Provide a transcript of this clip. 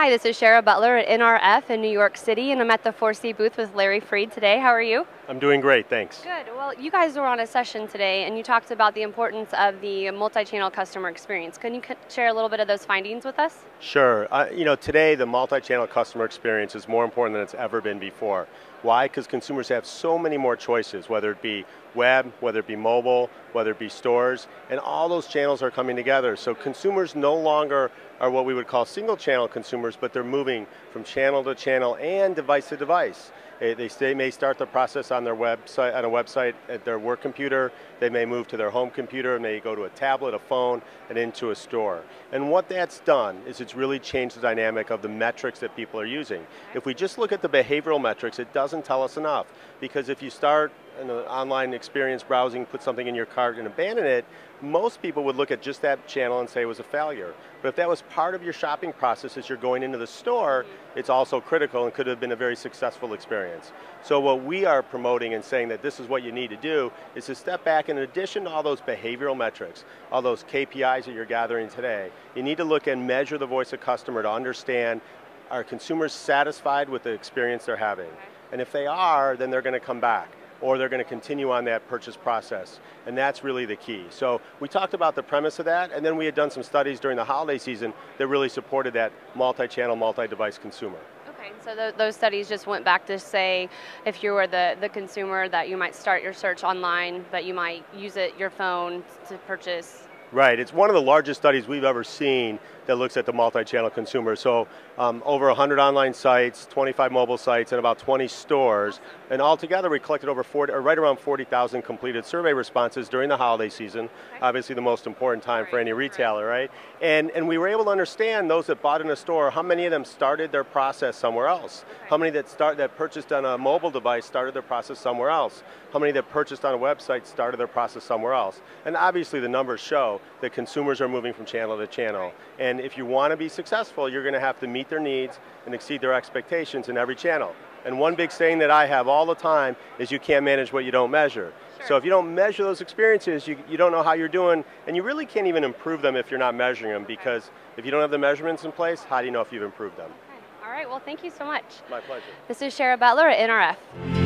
Hi, this is Shara Butler at NRF in New York City, and I'm at the Foresee booth with Larry Freed today. How are you? I'm doing great, thanks. Good. Well, you guys were on a session today, and you talked about the importance of the multi-channel customer experience. Can you share a little bit of those findings with us? Sure. Today the multi-channel customer experience is more important than it's ever been before. Why? Because consumers have so many more choices, whether it be web, whether it be mobile, whether it be stores, and all those channels are coming together. So consumers no longer are what we would call single channel consumers, but they're moving from channel to channel and device to device. They may start the process on their website, on a website at their work computer. They may move to their home computer, and may go to a tablet, a phone, and into a store. And what that's done is it's really changed the dynamic of the metrics that people are using. If we just look at the behavioral metrics, it doesn't tell us enough. Because if you start an online experience browsing, put something in your cart and abandon it, most people would look at just that channel and say it was a failure. But if that was part of your shopping process as you're going into the store, it's also critical and could have been a very successful experience. So what we are promoting and saying that this is what you need to do is to step back, and in addition to all those behavioral metrics, all those KPIs that you're gathering today, you need to look and measure the voice of customer to understand, are consumers satisfied with the experience they're having? And if they are, then they're going to come back, or they're going to continue on that purchase process. And that's really the key. So we talked about the premise of that, and then we had done some studies during the holiday season that really supported that multi-channel, multi-device consumer. Okay, so those studies just went back to say if you were the consumer that you might start your search online, but you might use your phone to purchase. Right, it's one of the largest studies we've ever seen that looks at the multi-channel consumer. So over 100 online sites, 25 mobile sites, and about 20 stores. And altogether we collected over right around 40,000 completed survey responses during the holiday season. Okay. Obviously the most important time for any retailer, right? And we were able to understand those that bought in a store, how many of them started their process somewhere else? Okay. How many that purchased on a mobile device started their process somewhere else? How many that purchased on a website started their process somewhere else? And obviously the numbers show that consumers are moving from channel to channel. And if you want to be successful, you're going to have to meet their needs and exceed their expectations in every channel. And one big saying that I have all the time is you can't manage what you don't measure. Sure. So if you don't measure those experiences, you don't know how you're doing, and you really can't even improve them if you're not measuring them, because if you don't have the measurements in place, how do you know if you've improved them? Okay. All right, well, thank you so much. My pleasure. This is Shara Butler at NRF.